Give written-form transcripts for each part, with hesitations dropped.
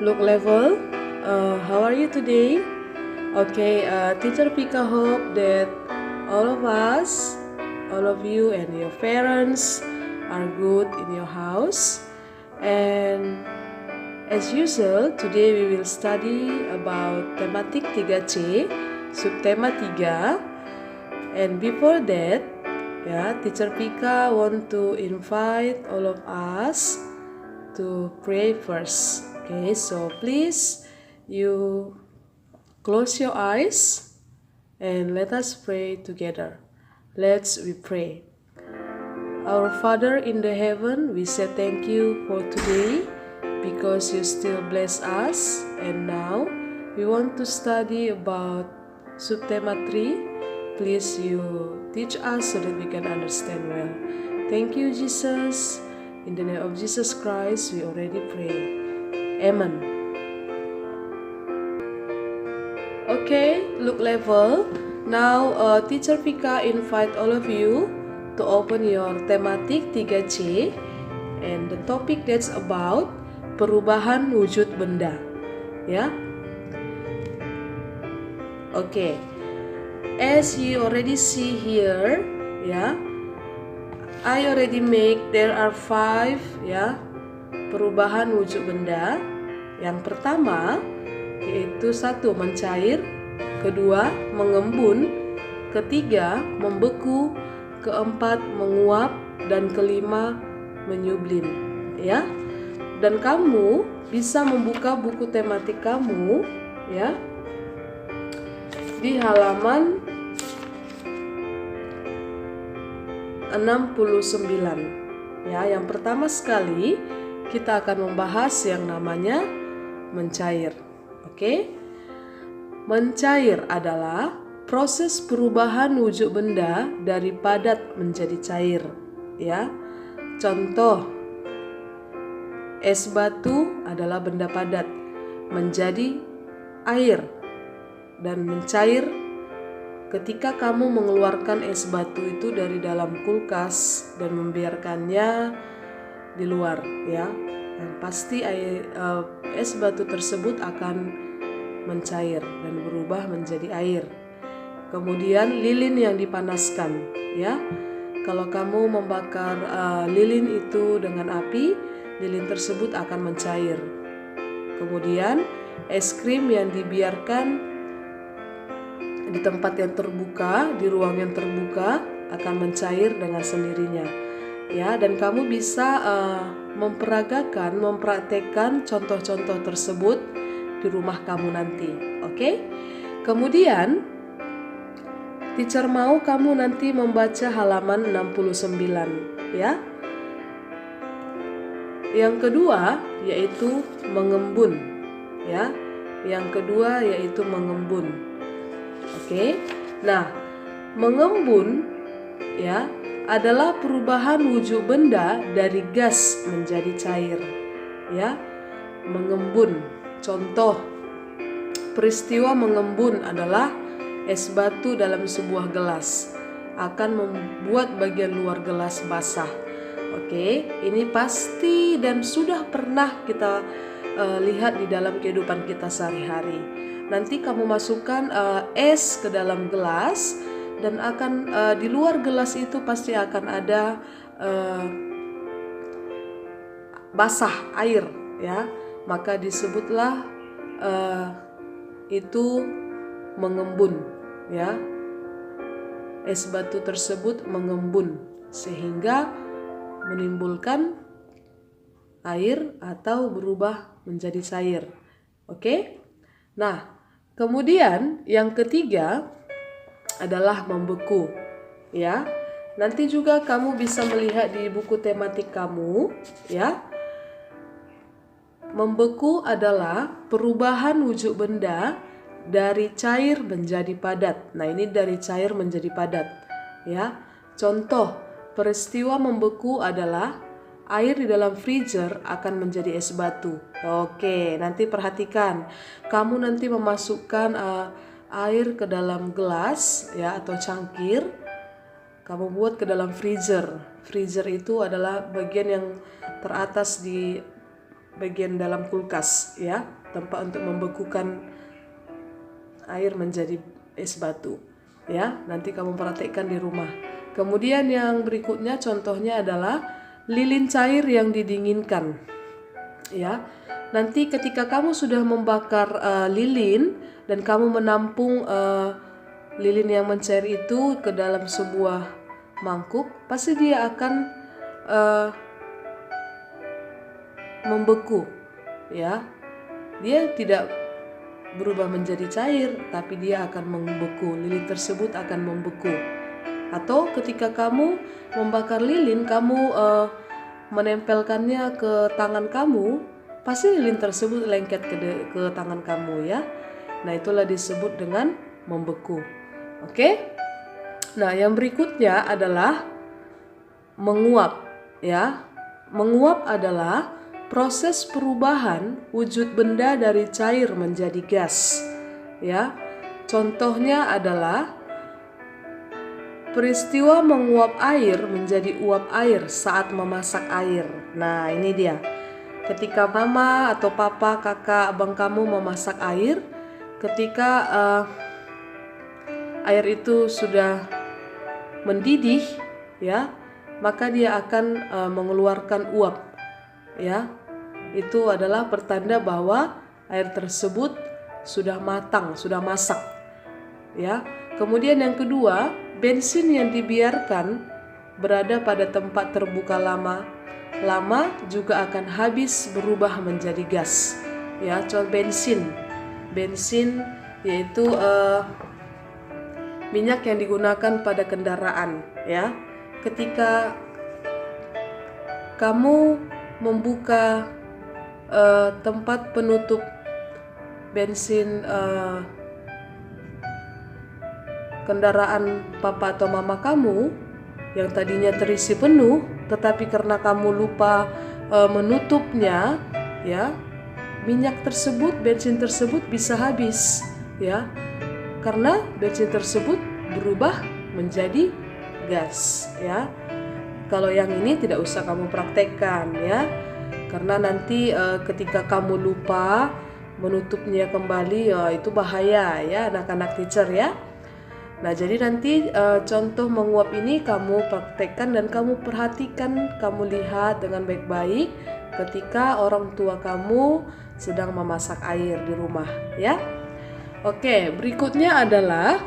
Look level. How are you today? Okay, Teacher Pika hope that all of us, all of you and your parents are good in your house. And as usual, today we will study about tematik 3C, subtema 3. And before that, Teacher Pika want to invite all of us to pray first. Okay, so please you close your eyes and let us pray together. We pray. Our Father in the heaven, we say thank you for today because you still bless us, and now we want to study about subtema 3. Please you teach us so that we can understand well. Thank you, Jesus. In the name of Jesus Christ, we already pray. Amen. Okay, look level. Now, Teacher Pika invite all of you to open your tematik 3C, and the topic that's about perubahan wujud benda. Ya. Okay. As you already see here, I already make there are 5 perubahan wujud benda. Yang pertama yaitu 1 mencair, kedua mengembun, ketiga membeku, keempat menguap, dan kelima menyublim. Dan kamu bisa membuka buku tematik kamu di halaman 69. Yang pertama sekali kita akan membahas yang namanya mencair. Oke? Mencair adalah proses perubahan wujud benda dari padat menjadi cair. Contoh, es batu adalah benda padat menjadi air dan mencair ketika kamu mengeluarkan es batu itu dari dalam kulkas dan membiarkannya di luar, dan pasti es batu tersebut akan mencair dan berubah menjadi air. Kemudian lilin yang dipanaskan, kalau kamu membakar lilin itu dengan api, lilin tersebut akan mencair. Kemudian es krim yang dibiarkan di tempat yang terbuka, di ruang yang terbuka, akan mencair dengan sendirinya. Dan kamu bisa mempraktekkan contoh-contoh tersebut di rumah kamu nanti. Oke? Kemudian teacher mau kamu nanti membaca halaman 69, Yang kedua yaitu mengembun, Yang kedua yaitu mengembun. Oke. Nah, mengembun adalah perubahan wujud benda dari gas menjadi cair. Mengembun. Contoh peristiwa mengembun adalah es batu dalam sebuah gelas akan membuat bagian luar gelas basah. Oke, ini pasti dan sudah pernah kita lihat di dalam kehidupan kita sehari-hari. Nanti kamu masukkan es ke dalam gelas dan akan di luar gelas itu pasti akan ada basah air, maka disebutlah itu mengembun, Es batu tersebut mengembun sehingga menimbulkan air atau berubah menjadi cair. Oke? Nah, kemudian yang ketiga adalah membeku. Nanti juga kamu bisa melihat di buku tematik kamu, Membeku adalah perubahan wujud benda dari cair menjadi padat. Nah, ini dari cair menjadi padat, Contoh peristiwa membeku adalah air di dalam freezer akan menjadi es batu. Oke, nanti perhatikan. Kamu nanti memasukkan air ke dalam gelas atau cangkir. Kamu buat ke dalam freezer. Freezer itu adalah bagian yang teratas di bagian dalam kulkas ya, tempat untuk membekukan air menjadi es batu ya. Nanti kamu praktekkan di rumah. Kemudian yang berikutnya contohnya adalah lilin cair yang didinginkan ya. Nanti ketika kamu sudah membakar lilin dan kamu menampung lilin yang mencair itu ke dalam sebuah mangkuk, pasti dia akan membeku ya. Dia tidak berubah menjadi cair, tapi dia akan membeku. Lilin tersebut akan membeku. Atau ketika kamu membakar lilin, kamu menempelkannya ke tangan kamu, pasti lilin tersebut lengket ke tangan kamu ya. Nah, itulah disebut dengan membeku. Oke? Nah, yang berikutnya adalah menguap ya. Menguap adalah proses perubahan wujud benda dari cair menjadi gas ya. Contohnya adalah peristiwa menguap air menjadi uap air saat memasak air. Nah, ini dia. Ketika mama atau papa, kakak, abang kamu memasak air, ketika air itu sudah mendidih ya, maka dia akan mengeluarkan uap ya. Itu adalah pertanda bahwa air tersebut sudah matang, sudah masak ya. Kemudian yang kedua, bensin yang dibiarkan berada pada tempat terbuka lama juga akan habis berubah menjadi gas ya. Contoh bensin yaitu minyak yang digunakan pada kendaraan ya. Ketika kamu membuka tempat penutup bensin kendaraan papa atau mama kamu yang tadinya terisi penuh, tetapi karena kamu lupa menutupnya ya, minyak tersebut, bensin tersebut bisa habis ya, karena bensin tersebut berubah menjadi gas ya. Kalau yang ini tidak usah kamu praktekkan ya, karena nanti ketika kamu lupa menutupnya kembali ya, itu bahaya ya anak-anak teacher ya. Nah, jadi nanti contoh menguap ini kamu praktekkan dan kamu perhatikan, kamu lihat dengan baik-baik ketika orang tua kamu sedang memasak air di rumah ya. Oke, berikutnya adalah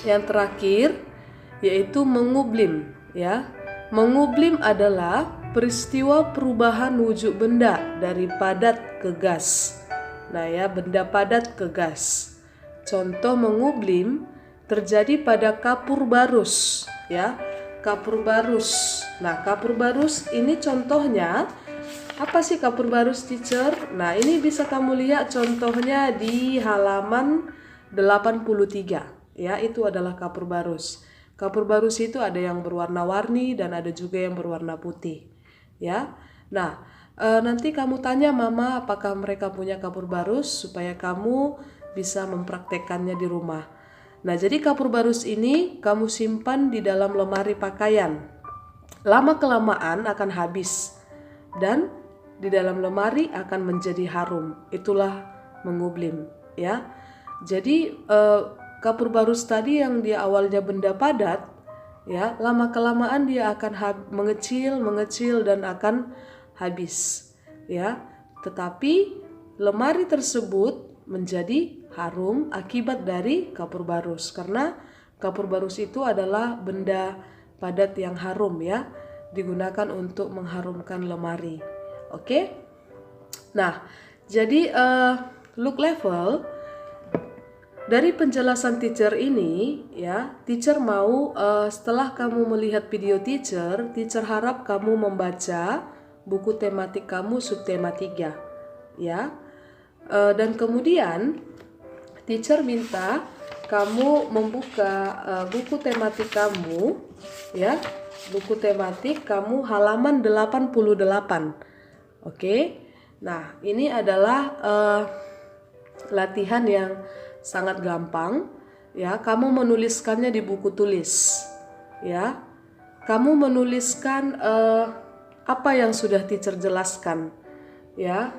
yang terakhir yaitu mengublim ya. Mengublim adalah peristiwa perubahan wujud benda dari padat ke gas. Nah ya, benda padat ke gas. Contoh mengublim terjadi pada kapur barus ya. Kapur barus. Nah, kapur barus ini contohnya apa sih kapur barus, teacher? Nah, ini bisa kamu lihat contohnya di halaman 83 ya. Itu adalah kapur barus. Kapur barus itu ada yang berwarna-warni dan ada juga yang berwarna putih ya. Nah, nanti kamu tanya mama apakah mereka punya kapur barus supaya kamu bisa mempraktekkannya di rumah. Nah, jadi kapur barus ini kamu simpan di dalam lemari pakaian. Lama-kelamaan akan habis dan di dalam lemari akan menjadi harum. Itulah mengublim ya. Jadi kapur barus tadi yang dia awalnya benda padat ya, lama-kelamaan dia akan mengecil dan akan habis ya. Tetapi lemari tersebut menjadi harum akibat dari kapur barus, karena kapur barus itu adalah benda padat yang harum ya, digunakan untuk mengharumkan lemari. Oke? Nah, jadi look level dari penjelasan teacher ini ya, teacher mau setelah kamu melihat video teacher harap kamu membaca buku tematik kamu subtema 3 ya. Dan kemudian teacher minta kamu membuka buku tematik kamu ya. Buku tematik kamu halaman 88. Oke. Nah, ini adalah latihan yang sangat gampang ya. Kamu menuliskannya di buku tulis ya. Kamu menuliskan apa yang sudah teacher jelaskan. Ya,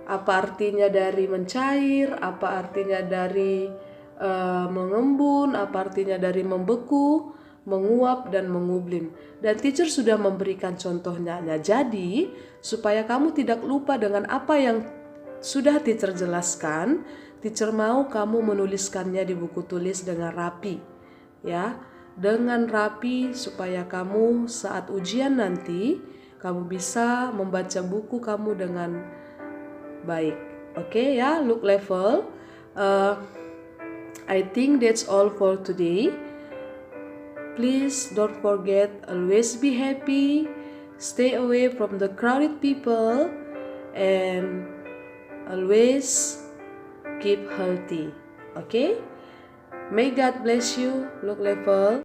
apa artinya dari mencair, apa artinya dari mengembun, apa artinya dari membeku, menguap, dan mengublim. Dan teacher sudah memberikan contohnya. Nah, jadi supaya kamu tidak lupa dengan apa yang sudah teacher jelaskan, teacher mau kamu menuliskannya di buku tulis dengan rapi. Ya, dengan rapi supaya kamu saat ujian nanti kamu bisa membaca buku kamu dengan baik. Oke ya, look level. I think that's all for today. Please don't forget, always be happy, stay away from the crowded people, and always keep healthy. Okay? May God bless you, look level.